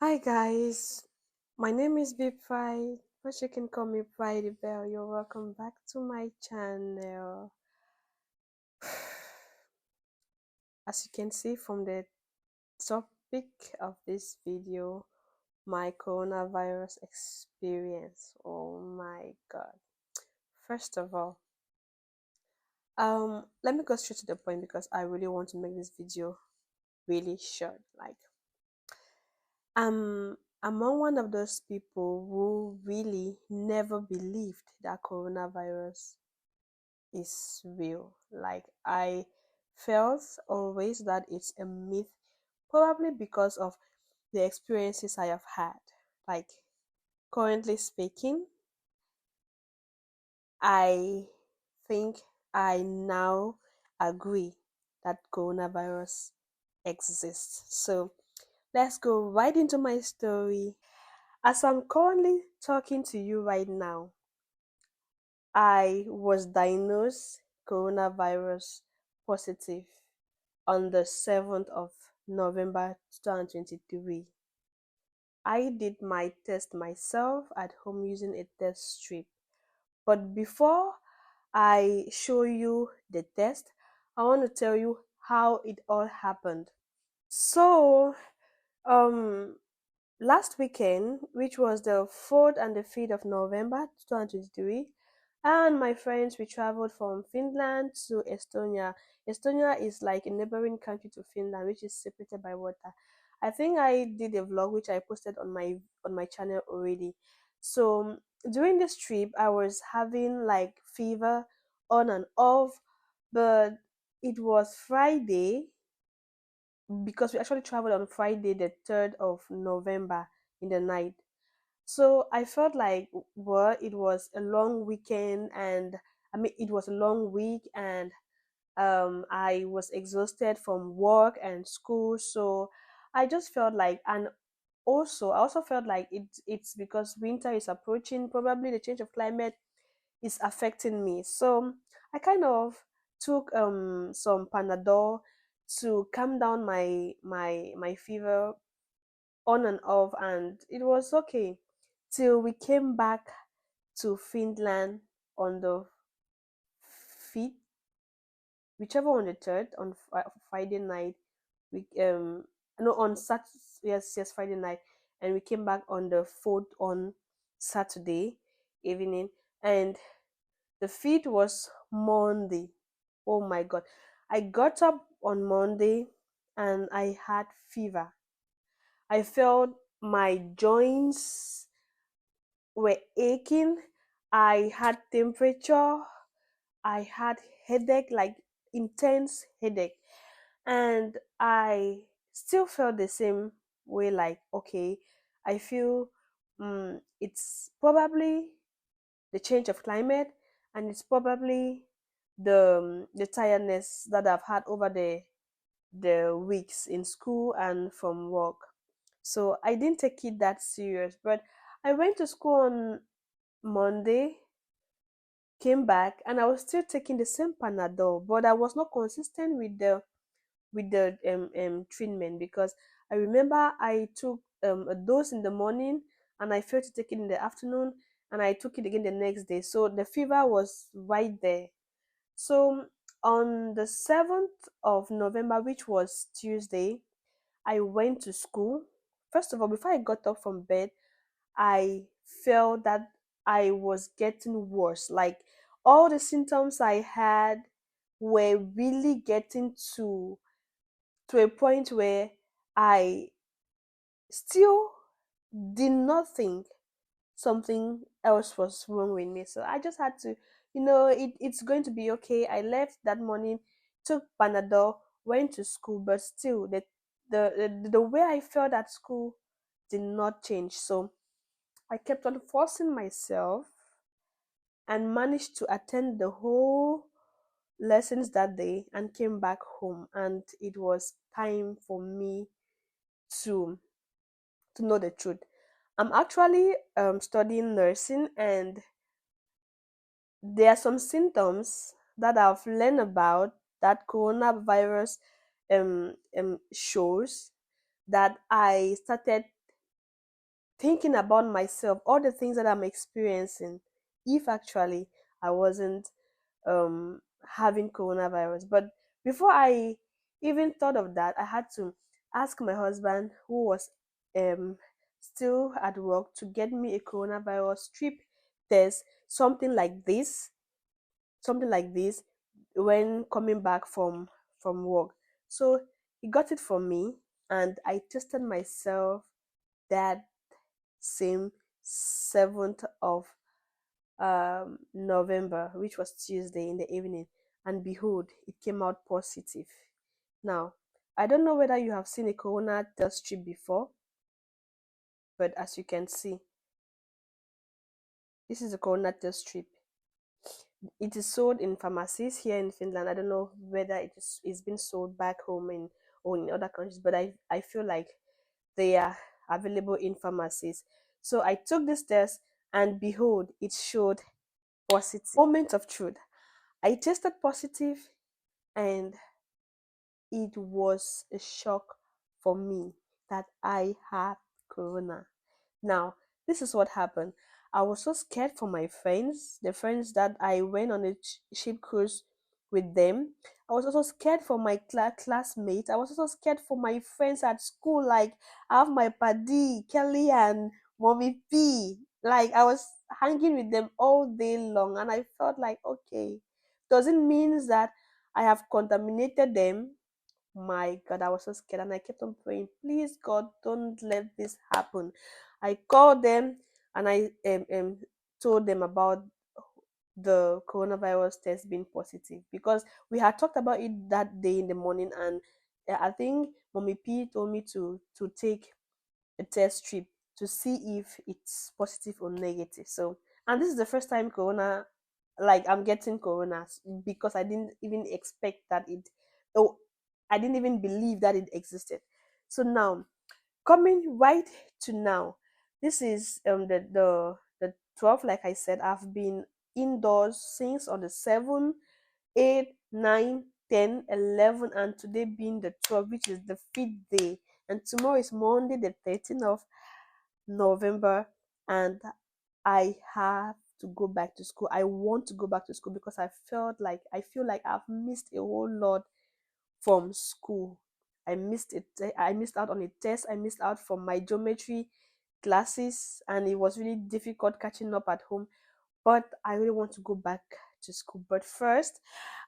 Hi guys, my name is Big Pride, but you can call me Pride Bell. You're welcome back to my channel. As you can see from the topic of this video, my coronavirus experience. Oh my god. First of all, let me go straight to the point because I really want to make this video really short. I'm one of those people who really never believed that coronavirus is real. Like, I felt always that it's a myth, probably because of the experiences I have had. Like, currently speaking, I think I now agree that coronavirus exists. So, let's go right into my story. As I'm currently talking to you right now, I was diagnosed coronavirus positive on the 7th of November 2023. I did my test myself at home using a test strip. But before I show you the test, I want to tell you how it all happened. So, um, last weekend, which was the 4th and the 5th of November 2023, and my friends, we traveled from Finland to Estonia. Estonia is like a neighboring country to Finland, which is separated by water. I think I did a vlog which I posted on my channel already. So during this trip, I was having like fever on and off, but it was Friday because we actually traveled on Friday, the 3rd of November in the night. So I felt like, well, it was a long weekend, and I mean, it was a long week, and I was exhausted from work and school. So I just felt like, and also, I also felt like it's because winter is approaching, probably the change of climate is affecting me. So I kind of took some Panadol to calm down my fever on and off, and it was okay till we came back to Finland on the 5th, whichever on the 3rd, on Friday night. We no on Sat yes, Friday night, and we came back on the 4th on Saturday evening, and the 5th was Monday. Oh my god, I got up on Monday and I had fever. I felt my joints were aching. I had temperature. I had headache, like intense headache. And I still felt the same way, like, okay, I feel it's probably the change of climate, and it's probably the tiredness that I've had over the weeks in school and from work. So I didn't take it that serious. But I went to school on Monday, came back, and I was still taking the same Panadol, but I was not consistent with the treatment, because I remember I took a dose in the morning, and I failed to take it in the afternoon, and I took it again the next day. So the fever was right there. So on the 7th of November, which was Tuesday, I went to school. First of all, before I got up from bed, I felt that I was getting worse. Like, all the symptoms I had were really getting to a point where I still did not think something else was wrong with me. So I just had to, it's going to be okay. I left that morning, took Panadol, went to school, but still, the way I felt at school did not change. So I kept on forcing myself and managed to attend the whole lessons that day and came back home, and it was time for me to know the truth. I'm actually studying nursing, and there are some symptoms that I've learned about that coronavirus shows that I started thinking about myself, all the things that I'm experiencing, if actually I wasn't having coronavirus. But before I even thought of that, I had to ask my husband, who was um still at work, to get me a coronavirus strip test, something like this, when coming back from work. So he got it for me, and I tested myself that same 7th of November, which was Tuesday in the evening, and behold, it came out positive. Now, I don't know whether you have seen a corona test strip before, but as you can see, this is a corona test strip. It is sold in pharmacies here in Finland. I don't know whether it's been sold back home in or in other countries, but I feel like they are available in pharmacies. So I took this test, and behold, it showed positive. Moment of truth. I tested positive, and it was a shock for me that I had corona. Now, this is what happened. I was so scared for my friends, the friends that I went on a ship cruise with them. I was also scared for my classmates. I was also scared for my friends at school. Like, I have my buddy, Kelly, and Mommy P. Like, I was hanging with them all day long, and I felt like, okay, doesn't mean that I have contaminated them. My God, I was so scared, and I kept on praying, please, God, don't let this happen. I called them, and I told them about the coronavirus test being positive, because we had talked about it that day in the morning, and I think Mommy P told me to take a test strip to see if it's positive or negative. So, and this is the first time corona, like I'm getting corona, because I didn't even expect that it, oh, I didn't even believe that it existed. So now, coming right to now, this is the 12th. Like I said, I've been indoors since on the 7, 8, 9, 10, 11, and today being the 12th, which is the 5th day, and tomorrow is Monday, the 13th of November, and I have to go back to school. I want to go back to school because I feel like I've missed a whole lot from school. I missed it. I missed out on a test. I missed out from my geometry classes, and it was really difficult catching up at home. But I really want to go back to school. But first,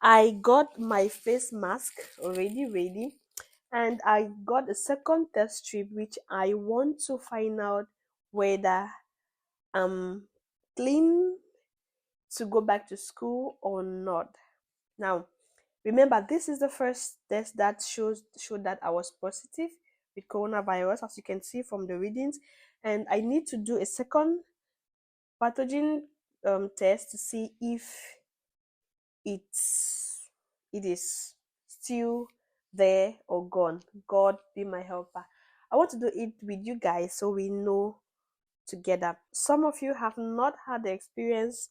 I got my face mask already ready, and I got a second test strip, which I want to find out whether I'm clean to go back to school or not. Now, remember, this is the first test that showed that I was positive with coronavirus, as you can see from the readings, and I need to do a second pathogen test to see if it's it is still there or gone. God be my helper. I want to do it with you guys so we know together. Some of you have not had the experience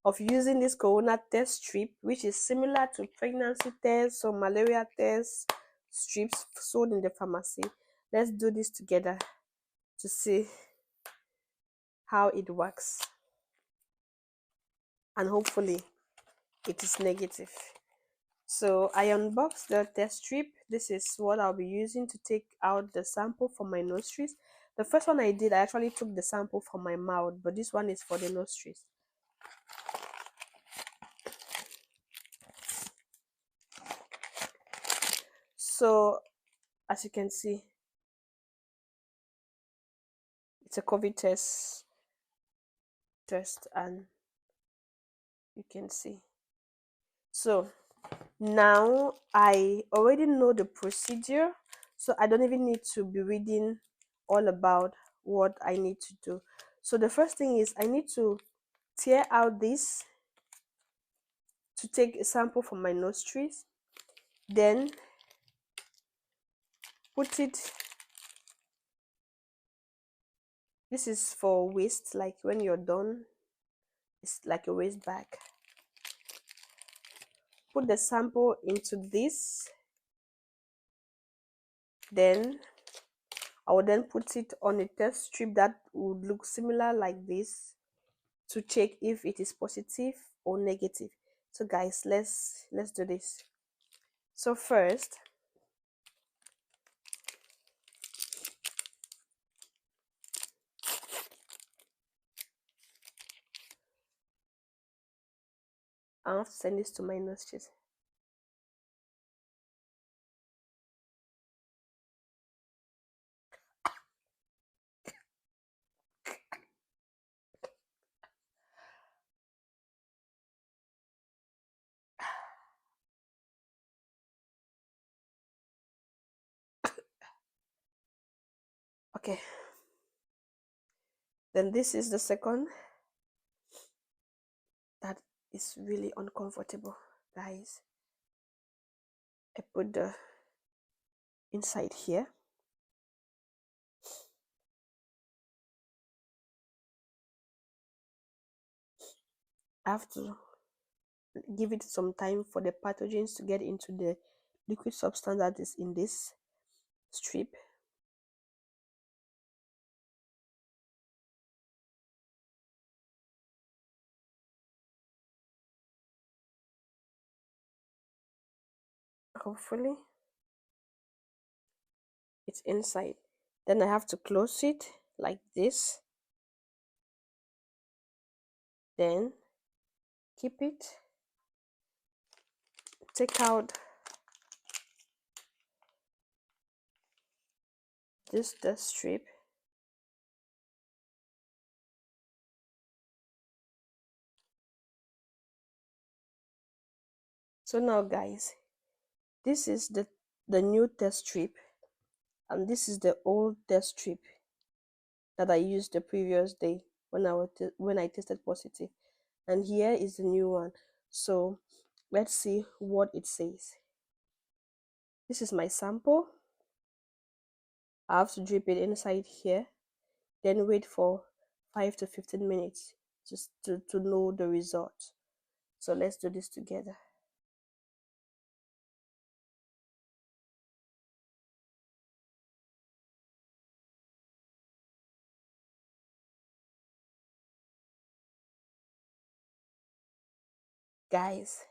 of using this corona test strip, which is similar to pregnancy tests or malaria test strips sold in the pharmacy. Let's do this together to see how it works, and hopefully it is negative. So I unboxed the test strip. This is what I'll be using to take out the sample from my nostrils. The first one I did, I actually took the sample from my mouth, but this one is for the nostrils. So as you can see, it's a COVID test, and you can see. So now I already know the procedure, so I don't even need to be reading all about what I need to do. So the first thing is I need to tear out this to take a sample from my nostrils, then put it, this is for waste, like when you're done, it's like a waste bag. Put the sample into this, then I will then put it on a test strip that would look similar like this to check if it is positive or negative. So guys, let's do this. So first, I have to send this to my nurses. Okay, then this is the second that is really uncomfortable, guys. I put the inside here. I have to give it some time for the pathogens to get into the liquid substance that is in this strip. Hopefully it's inside. Then I have to close it like this, then keep it, take out this dust strip. So now guys, this is the new test strip, and this is the old test strip that I used the previous day when when I tested positive, and here is the new one. So let's see what it says. This is my sample. I have to drip it inside here, then wait for 5 to 15 minutes just to know the result. So let's do this together. Guys,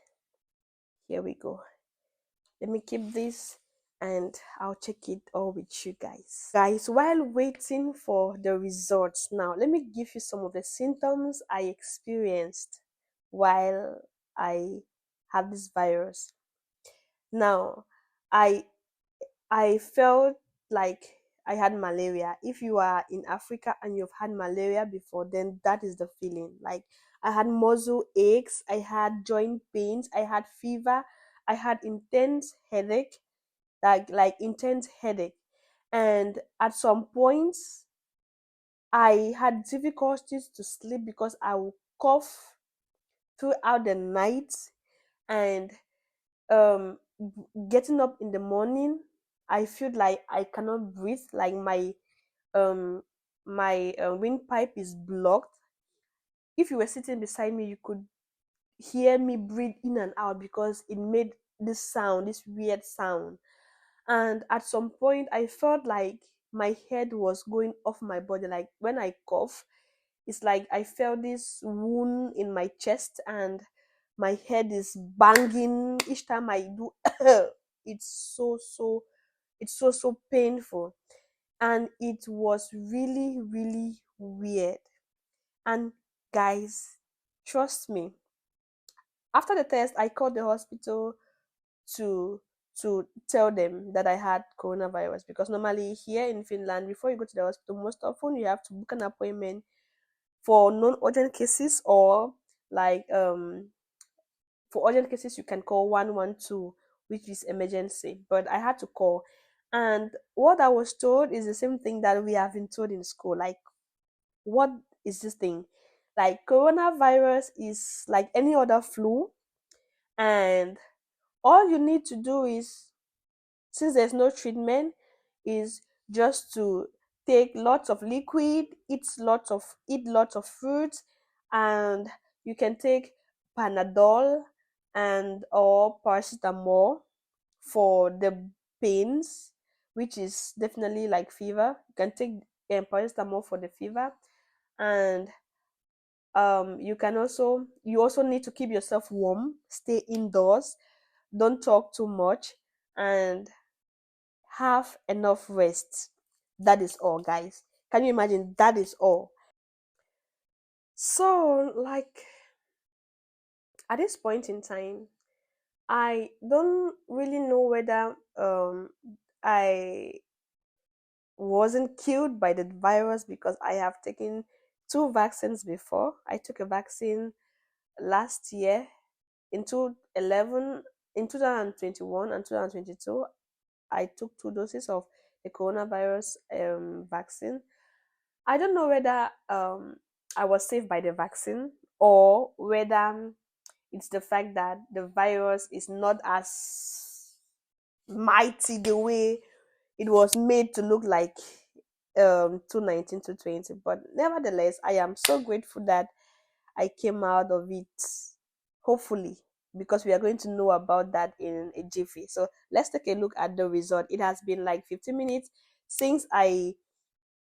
here we go. Let me keep this and I'll check it all with you guys. Guys, while waiting for the results, now let me give you some of the symptoms I experienced while I had this virus. Now, I I felt like I had malaria. If you are in Africa and you've had malaria before, then that is the feeling. Like I had muscle aches, I had joint pains, I had fever, I had intense headache, like intense headache. And at some points I had difficulties to sleep because I would cough throughout the night, and getting up in the morning I feel like I cannot breathe, like um my windpipe is blocked. If you were sitting beside me, you could hear me breathe in and out because it made this sound, this weird sound. And at some point I felt like my head was going off my body. Like when I cough, it's like I felt this wound in my chest, and my head is banging each time I do. it's so painful, and it was really weird. And guys, trust me, after the test I called the hospital to tell them that I had coronavirus, because normally here in Finland, before you go to the hospital, most often you have to book an appointment for non-urgent cases, or like for urgent cases you can call 112, which is emergency, but I had to call. And what I was told is the same thing that we have been told in school. Like, what is this thing? Like, coronavirus is like any other flu, and all you need to do is, since there's no treatment, is just to take lots of liquid, eat lots of fruits, and you can take Panadol and or paracetamol for the pains which is definitely like fever. You can take paracetamol for the fever, and you also need to keep yourself warm, stay indoors, don't talk too much, and have enough rest. That is all, guys. Can you imagine? That is all. So, like, at this point in time, I don't really know whether I wasn't killed by the virus because I have taken two vaccines before. I took a vaccine last year in 2011, in 2021 and 2022. I took two doses of the coronavirus vaccine. I don't know whether I was saved by the vaccine or whether it's the fact that the virus is not as mighty the way it was made to look like 219 to 20. But nevertheless, I am so grateful that I came out of it, hopefully, because we are going to know about that in a jiffy. So let's take a look at the result. It has been like 15 minutes since I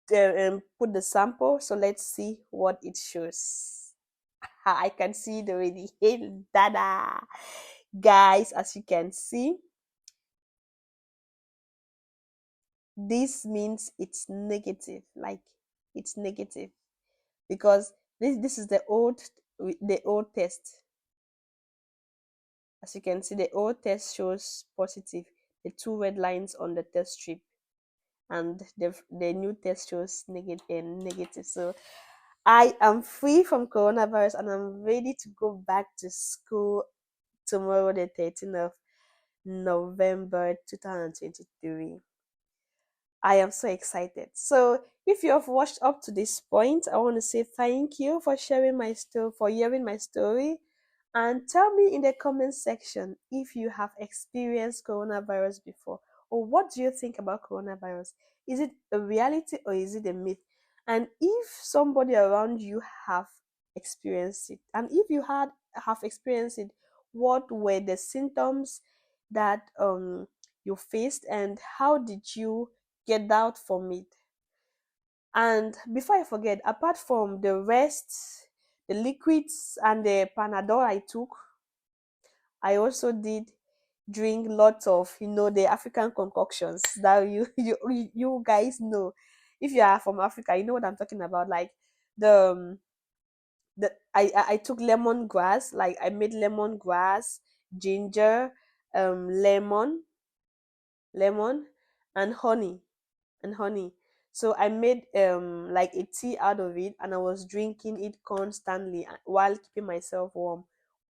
put the sample, so let's see what it shows. I can see it already. Hey, dada! Guys, as you can see, this means it's negative. Like, it's negative because this is the old test. As you can see, the old test shows positive, the two red lines on the test strip, and the new test shows negative. So I am free from coronavirus and I'm ready to go back to school tomorrow, the 13th of November 2023. I am so excited. So, if you have watched up to this point, I want to say thank you for sharing my story, for hearing my story, and tell me in the comment section if you have experienced coronavirus before, or what do you think about coronavirus? Is it a reality or is it a myth? And if somebody around you have experienced it, and if you have experienced it, what were the symptoms that you faced, and how did you get out from it? And before I forget, apart from the rest, the liquids and the Panadol I took, I also did drink lots of, the African concoctions that you guys know. If you are from Africa, you know what I'm talking about. Like the I took lemongrass, like I made lemongrass, ginger, lemon, lemon, and honey. So I made like a tea out of it, and I was drinking it constantly while keeping myself warm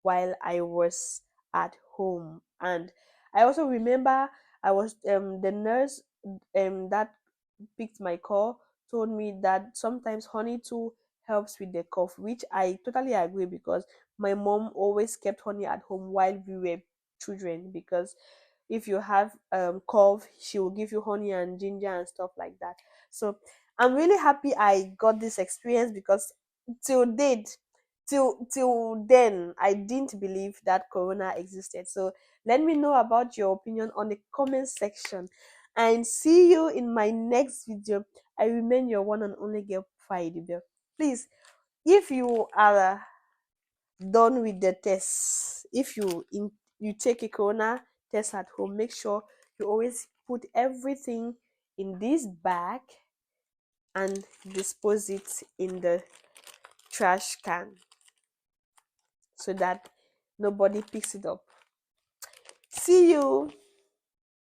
while I was at home. And I also remember I was the nurse that picked my call told me that sometimes honey too helps with the cough, which I totally agree because my mom always kept honey at home while we were children, because if you have cough, she will give you honey and ginger and stuff like that. So I'm really happy I got this experience, because till date till then I didn't believe that corona existed. So let me know about your opinion on the comment section, and see you in my next video. I remain your one and only girl, Friday Bell. Please, if you are done with the test, if you take a corona test at home, make sure you always put everything in this bag and dispose it in the trash can so that nobody picks it up. See you.